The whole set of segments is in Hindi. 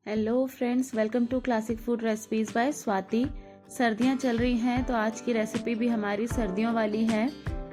Hello friends, welcome to classic food recipes by Swati. सर्दियां चल रही हैं तो आज की रेसिपी भी हमारी सर्दियों वाली है।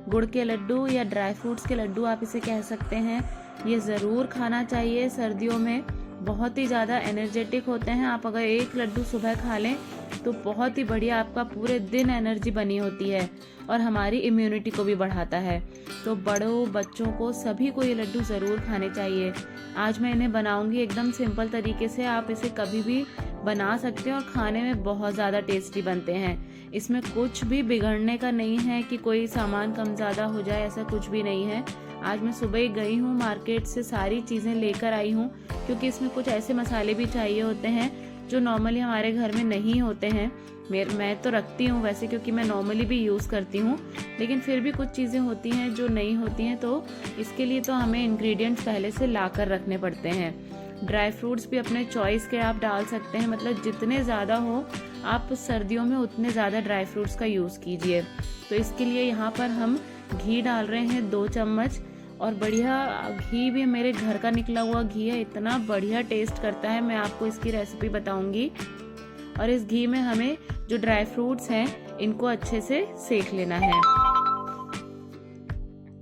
गुड़ के लड्डू या ड्राई फ्रूट्स के लड्डू आप इसे कह सकते हैं। ये ज़रूर खाना चाहिए सर्दियों में, बहुत ही ज़्यादा एनर्जेटिक होते हैं। आप अगर एक लड्डू सुबह खा लें तो बहुत ही बढ़िया, आपका पूरे दिन एनर्जी बनी होती है और हमारी इम्यूनिटी को भी बढ़ाता है। तो बड़ों बच्चों को सभी को ये लड्डू ज़रूर खाने चाहिए। आज मैं इन्हें बनाऊंगी एकदम सिंपल तरीके से। आप इसे कभी भी बना सकते हैं और खाने में बहुत ज़्यादा टेस्टी बनते हैं। इसमें कुछ भी बिगड़ने का नहीं है कि कोई सामान कम ज़्यादा हो जाए, ऐसा कुछ भी नहीं है। आज मैं सुबह ही गई हूँ मार्केट से, सारी चीज़ें लेकर आई हूँ, क्योंकि इसमें कुछ ऐसे मसाले भी चाहिए होते हैं जो नॉर्मली हमारे घर में नहीं होते हैं। मैं तो रखती हूँ वैसे, क्योंकि मैं नॉर्मली भी यूज़ करती हूँ, लेकिन फिर भी कुछ चीज़ें होती हैं जो नहीं होती हैं, तो इसके लिए तो हमें इंग्रेडिएंट्स पहले से ला कर रखने पड़ते हैं। ड्राई फ्रूट्स भी अपने चॉइस के आप डाल सकते हैं, मतलब जितने ज़्यादा हो आप सर्दियों में उतने ज़्यादा ड्राई फ्रूट्स का यूज़ कीजिए। तो इसके लिए यहाँ पर हम घी डाल रहे हैं 2 चम्मच, और बढ़िया घी भी मेरे घर का निकला हुआ घी है, इतना बढ़िया टेस्ट करता है। मैं आपको इसकी रेसिपी बताऊंगी। और इस घी में हमें जो ड्राई फ्रूट्स हैं इनको अच्छे से सेक लेना है।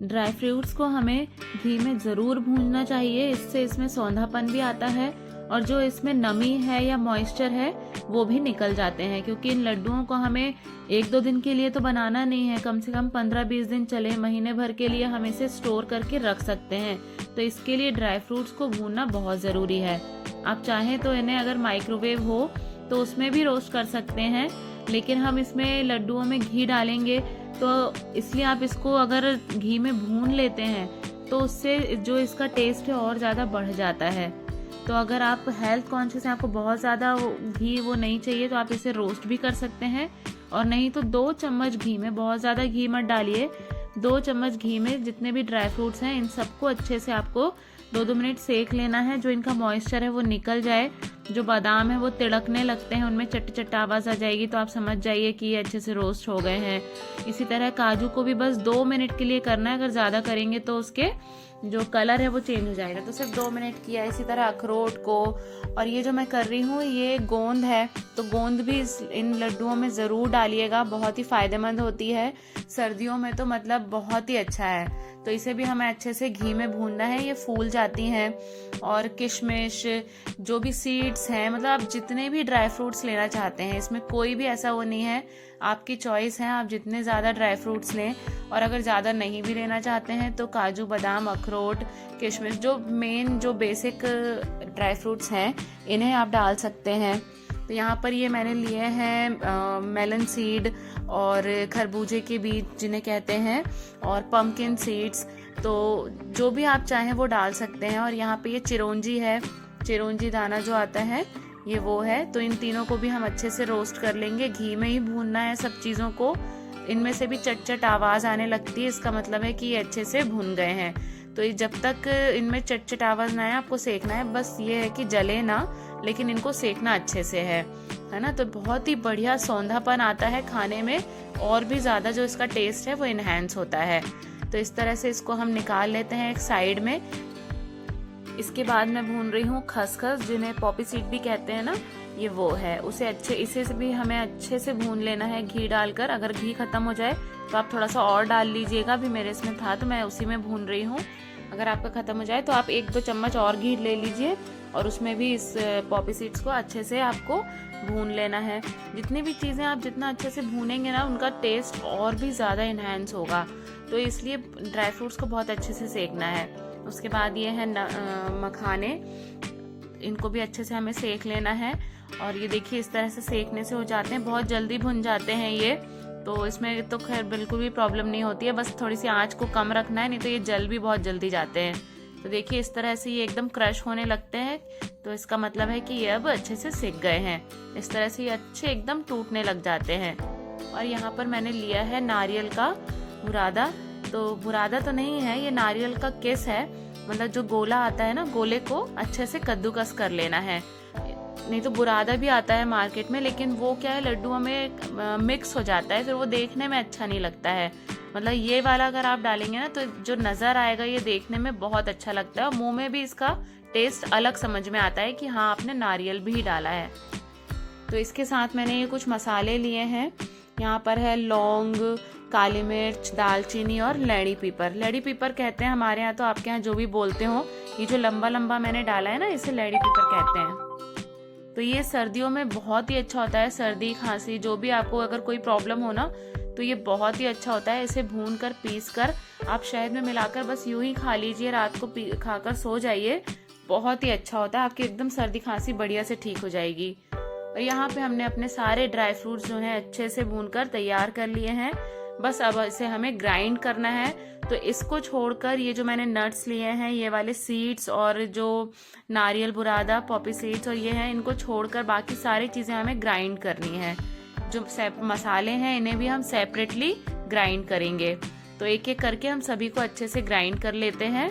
ड्राई फ्रूट्स को हमें घी में ज़रूर भूनना चाहिए, इससे इसमें सौंधापन भी आता है और जो इसमें नमी है या मॉइस्चर है वो भी निकल जाते हैं। क्योंकि इन लड्डुओं को हमें 1-2 दिन के लिए तो बनाना नहीं है, कम से कम 15-20 दिन चले, महीने भर के लिए हम इसे स्टोर करके रख सकते हैं। तो इसके लिए ड्राई फ्रूट्स को भूनना बहुत ज़रूरी है। आप चाहें तो इन्हें अगर माइक्रोवेव हो तो उसमें भी रोस्ट कर सकते हैं, लेकिन हम इसमें लड्डुओं में घी डालेंगे तो इसलिए आप इसको अगर घी में भून लेते हैं तो उससे जो इसका टेस्ट है और ज़्यादा बढ़ जाता है। तो अगर आप हेल्थ कॉन्शियस हैं, आपको बहुत ज़्यादा घी वो नहीं चाहिए, तो आप इसे रोस्ट भी कर सकते हैं। और नहीं तो 2 चम्मच घी में, बहुत ज़्यादा घी मत डालिए, 2 चम्मच घी में जितने भी ड्राई फ्रूट्स हैं इन सबको अच्छे से आपको 2-2 मिनट सेक लेना है। जो इनका मॉइस्चर है वो निकल जाए। जो बादाम है वो तिड़कने लगते हैं, उनमें चट चट आवाज़ आ जाएगी तो आप समझ जाइए कि ये अच्छे से रोस्ट हो गए हैं। इसी तरह काजू को भी बस 2 मिनट के लिए करना है, अगर ज़्यादा करेंगे तो उसके जो कलर है वो चेंज हो जाएगा, तो सिर्फ 2 मिनट किया। इसी तरह अखरोट को, और ये जो मैं कर रही हूँ ये गोंद है, तो गोंद भी इन लड्डुओं में ज़रूर डालिएगा, बहुत ही फ़ायदेमंद होती है सर्दियों में, तो मतलब बहुत ही अच्छा है। तो इसे भी हमें अच्छे से घी में भूनना है, ये फूल जाती हैं। और किशमिश, जो भी सीड्स हैं, मतलब आप जितने भी ड्राई फ्रूट्स लेना चाहते हैं, इसमें कोई भी ऐसा वो नहीं है, आपकी चॉइस है, आप जितने ज़्यादा ड्राई फ्रूट्स लें। और अगर ज़्यादा नहीं भी लेना चाहते हैं तो काजू, बादाम, अखरोट, किशमिश, जो मेन जो बेसिक ड्राई फ्रूट्स हैं इन्हें आप डाल सकते हैं। तो यहाँ पर ये मैंने लिए हैं मेलन सीड और खरबूजे के बीज जिन्हें कहते हैं, और पम्पकिन सीड्स, तो जो भी आप चाहें वो डाल सकते हैं। और यहाँ पे ये चिरौंजी है, चिरौंजी दाना जो आता है ये वो है। तो इन तीनों को भी हम अच्छे से रोस्ट कर लेंगे, घी में ही भूनना है सब चीज़ों को। इनमें से भी चट चट आवाज़ आने लगती है, इसका मतलब है कि ये अच्छे से भून गए हैं। तो ये जब तक इनमें चट चट आवाज़ ना आए आपको सेकना है, बस ये है कि जले ना, लेकिन इनको सेकना अच्छे से है ना। तो बहुत ही बढ़िया सौंधापन आता है खाने में, और भी ज़्यादा जो इसका टेस्ट है वो इन्हेंस होता है। तो इस तरह से इसको हम निकाल लेते हैं एक साइड में। इसके बाद मैं भून रही हूँ खसखस, जिन्हें पॉपी सीड भी कहते हैं ना, ये वो है। इसे भी हमें अच्छे से भून लेना है घी डालकर। अगर घी खत्म हो जाए तो आप थोड़ा सा और डाल लीजिएगा, अभी मेरे इसमें था तो मैं उसी में भून रही हूँ। अगर आपका खत्म हो जाए तो आप 1-2 चम्मच और घी ले लीजिए, और उसमें भी इस पॉपी सीड्स को अच्छे से आपको भून लेना है। जितनी भी चीज़ें आप जितना अच्छे से भूनेंगे ना, उनका टेस्ट और भी ज़्यादा इन्हेंस होगा। तो इसलिए ड्राई फ्रूट्स को बहुत अच्छे से सेकना है। उसके बाद ये है मखाने, इनको भी अच्छे से हमें सेक लेना है। और ये देखिए इस तरह से सेकने से हो जाते हैं, बहुत जल्दी भुन जाते हैं ये, तो इसमें तो खैर बिल्कुल भी प्रॉब्लम नहीं होती है, बस थोड़ी सी आंच को कम रखना है, नहीं तो ये जल भी बहुत जल्दी जाते हैं। तो देखिए इस तरह से ये एकदम क्रश होने लगते हैं, तो इसका मतलब है कि ये अब अच्छे से सिक गए हैं। इस तरह से ये अच्छे एकदम टूटने लग जाते हैं। और यहाँ पर मैंने लिया है नारियल का बुरादा, तो बुरादा तो नहीं है, ये नारियल का किस है, मतलब जो गोला आता है ना, गोले को अच्छे से कद्दूकस कर लेना है। नहीं तो बुरादा भी आता है मार्केट में, लेकिन वो क्या है, लड्डुओं में मिक्स हो जाता है, फिर वो देखने में अच्छा नहीं लगता है। मतलब ये वाला अगर आप डालेंगे ना तो जो नज़र आएगा ये देखने में बहुत अच्छा लगता है, और मुंह में भी इसका टेस्ट अलग समझ में आता है कि हाँ आपने नारियल भी डाला है। तो इसके साथ मैंने ये कुछ मसाले लिए हैं। यहाँ पर है लौंग, काली मिर्च, दालचीनी और लैड़ी पीपर। लैड़ी पीपर कहते हैं हमारे यहाँ, तो आपके यहाँ जो भी बोलते हो। ये जो लंबा लंबा मैंने डाला है ना, इसे लैड़ी पीपर कहते हैं। तो ये सर्दियों में बहुत ही अच्छा होता है। सर्दी खांसी जो भी आपको अगर कोई प्रॉब्लम हो ना, तो ये बहुत ही अच्छा होता है। इसे भून कर पीस कर आप शहद में मिलाकर बस यूं ही खा लीजिए, रात को खाकर सो जाइए। बहुत ही अच्छा होता है, आपकी एकदम सर्दी खांसी बढ़िया से ठीक हो जाएगी। और यहाँ पे हमने अपने सारे ड्राई फ्रूट्स जो हैं अच्छे से भूनकर तैयार कर लिए हैं। बस अब इसे हमें ग्राइंड करना है। तो इसको छोड़कर ये जो मैंने नट्स लिए हैं, ये वाले सीड्स और जो नारियल बुरादा, पॉपी सीड्स और ये हैं, इनको छोड़कर बाकी सारी चीजें हमें ग्राइंड करनी है। जो मसाले हैं इन्हें भी हम सेपरेटली ग्राइंड करेंगे। तो एक एक करके हम सभी को अच्छे से ग्राइंड कर लेते हैं।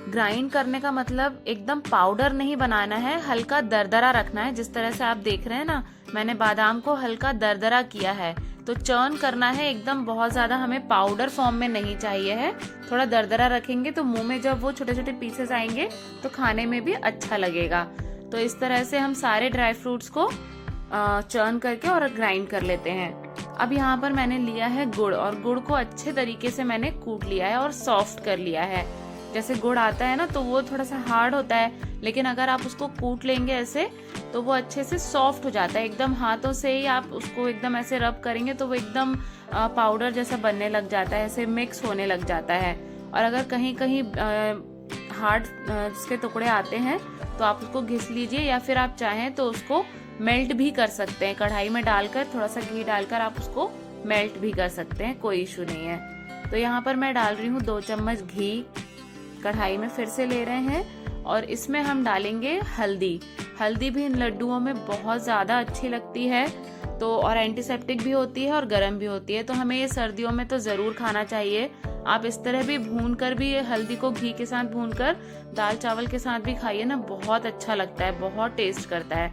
ग्राइंड करने का मतलब एकदम पाउडर नहीं बनाना है, हल्का दरदरा रखना है। जिस तरह से आप देख रहे हैं ना, मैंने बादाम को हल्का दरदरा किया है। तो चर्न करना है एकदम, बहुत ज्यादा हमें पाउडर फॉर्म में नहीं चाहिए है। थोड़ा दरदरा रखेंगे तो मुंह में जब वो छोटे छोटे पीसेस आएंगे तो खाने में भी अच्छा लगेगा। तो इस तरह से हम सारे ड्राई फ्रूट्स को चर्न करके और ग्राइंड कर लेते हैं। अब यहाँ पर मैंने लिया है गुड़, और गुड़ को अच्छे तरीके से मैंने कूट लिया है और सॉफ्ट कर लिया है। जैसे गुड़ आता है ना, तो वो थोड़ा सा हार्ड होता है, लेकिन अगर आप उसको कूट लेंगे ऐसे तो वो अच्छे से सॉफ्ट हो जाता है। एकदम हाथों से ही आप उसको एकदम ऐसे रब करेंगे तो वो एकदम पाउडर जैसा बनने लग जाता है, ऐसे मिक्स होने लग जाता है। और अगर कहीं कहीं हार्ड जिसके टुकड़े आते हैं तो आप उसको घिस लीजिए, या फिर आप चाहें तो उसको मेल्ट भी कर सकते हैं। कढ़ाई में डालकर थोड़ा सा घी डालकर आप उसको मेल्ट भी कर सकते हैं, कोई इशू नहीं है। तो यहाँ पर मैं डाल रही हूँ 2 चम्मच घी। कढ़ाई में फिर से ले रहे हैं और इसमें हम डालेंगे हल्दी। हल्दी भी इन लड्डुओं में बहुत ज्यादा अच्छी लगती है, तो और एंटीसेप्टिक भी होती है और गर्म भी होती है। तो हमें ये सर्दियों में तो जरूर खाना चाहिए। आप इस तरह भी भून कर भी, हल्दी को घी के साथ भून कर दाल चावल के साथ भी खाइए ना, बहुत अच्छा लगता है, बहुत टेस्ट करता है।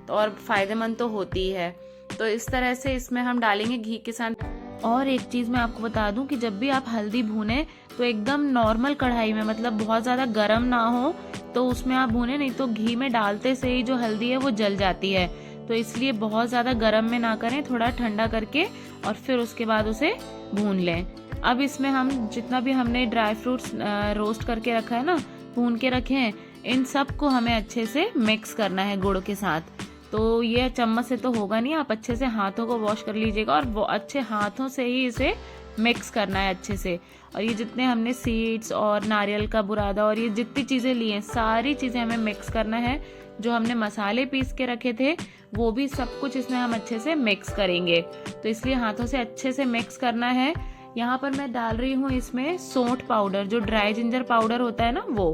तो और फायदेमंद तो होती है। तो इस तरह से इसमें हम डालेंगे घी के साथ। और एक चीज मैं आपको बता दूं कि जब भी आप हल्दी भूने तो एकदम नॉर्मल कढ़ाई में, मतलब बहुत ज्यादा गर्म ना हो तो उसमें आप भूने, नहीं तो घी में डालते से ही जो हल्दी है वो जल जाती है। तो इसलिए बहुत ज्यादा गर्म में ना करें, थोड़ा ठंडा करके और फिर उसके बाद उसे भून लें। अब इसमें हम जितना भी हमने ड्राई फ्रूट्स रोस्ट करके रखा है ना, भून के रखे हैं, इन सब को हमें अच्छे से मिक्स करना है गुड़ के साथ। तो ये चम्मच से तो होगा नहीं, आप अच्छे से हाथों को वॉश कर लीजिएगा और वो अच्छे हाथों से ही इसे मिक्स करना है अच्छे से। और ये जितने हमने सीड्स और नारियल का बुरादा और ये जितनी चीजें ली हैं, सारी चीजें हमें मिक्स करना है। जो हमने मसाले पीस के रखे थे वो भी सब कुछ इसमें हम अच्छे से मिक्स करेंगे। तो इसलिए हाथों से अच्छे से मिक्स करना है। यहाँ पर मैं डाल रही हूँ इसमें सौंठ पाउडर, जो ड्राई जिंजर पाउडर होता है ना वो।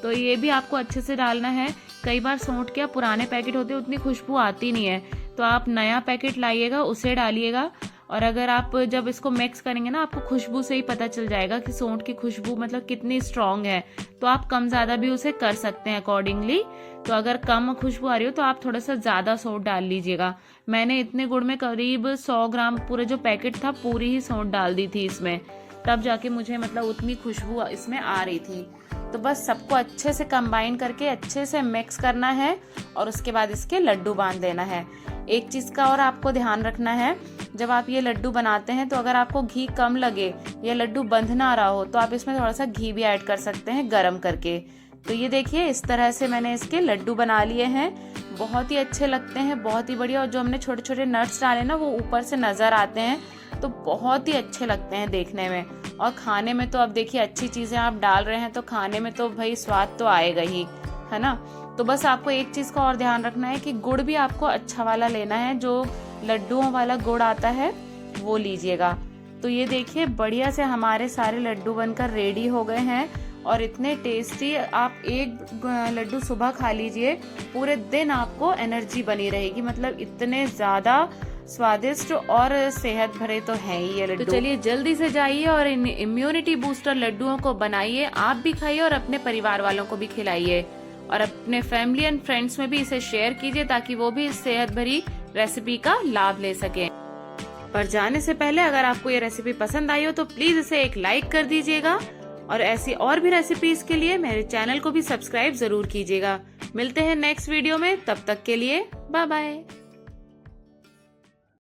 तो ये भी आपको अच्छे से डालना है। कई बार सौंठ के पुराने पैकेट होते हैं, उतनी खुशबू आती नहीं है, तो आप नया पैकेट लाइएगा, उसे डालिएगा। और अगर आप जब इसको मिक्स करेंगे ना, आपको खुशबू से ही पता चल जाएगा कि सौंठ की खुशबू मतलब कितनी स्ट्रांग है। तो आप कम ज्यादा भी उसे कर सकते हैं अकॉर्डिंगली। तो अगर कम खुशबू आ रही हो तो आप थोड़ा सा ज्यादा सौंठ डाल लीजिएगा। मैंने इतने गुड़ में करीब 100 ग्राम पूरा जो पैकेट था पूरी ही सौंठ डाल दी थी इसमें, तब जाके मुझे मतलब उतनी खुशबू इसमें आ रही थी। तो बस सबको अच्छे से कंबाइन करके अच्छे से मिक्स करना है और उसके बाद इसके लड्डू बांध देना है। एक चीज का और आपको ध्यान रखना है, जब आप ये लड्डू बनाते हैं तो अगर आपको घी कम लगे या लड्डू बंध ना रहा हो तो आप इसमें थोड़ा सा घी भी ऐड कर सकते हैं गरम करके। तो ये देखिए इस तरह से मैंने इसके लड्डू बना लिए हैं। बहुत ही अच्छे लगते हैं, बहुत ही बढ़िया। और जो हमने छोटे छोटे नट्स डाले ना वो ऊपर से नजर आते हैं, तो बहुत ही अच्छे लगते हैं देखने में। और खाने में तो अब देखिए अच्छी चीजें आप डाल रहे हैं तो खाने में तो भाई स्वाद तो आएगा ही, है ना। तो बस आपको एक चीज का और ध्यान रखना है कि गुड़ भी आपको अच्छा वाला लेना है, जो लड्डुओं वाला गुड़ आता है वो लीजिएगा। तो ये देखिए बढ़िया से हमारे सारे लड्डू बनकर रेडी हो गए हैं और इतने टेस्टी। आप एक लड्डू सुबह खा लीजिए, पूरे दिन आपको एनर्जी बनी रहेगी। मतलब इतने ज्यादा स्वादिष्ट और सेहत भरे तो है ही ये लड्डू। तो चलिए जल्दी से जाइए और इन इम्यूनिटी बूस्टर लड्डुओं को बनाइए, आप भी खाइए और अपने परिवार वालों को भी खिलाइए। और अपने फैमिली एंड फ्रेंड्स में भी इसे शेयर कीजिए ताकि वो भी इस सेहत भरी रेसिपी का लाभ ले सकें। पर जाने से पहले अगर आपको ये रेसिपी पसंद आई हो तो प्लीज इसे एक लाइक कर दीजिएगा और ऐसी और भी रेसिपीज के लिए मेरे चैनल को भी सब्सक्राइब जरूर कीजिएगा। मिलते हैं नेक्स्ट वीडियो में, तब तक के लिए बाय बाय।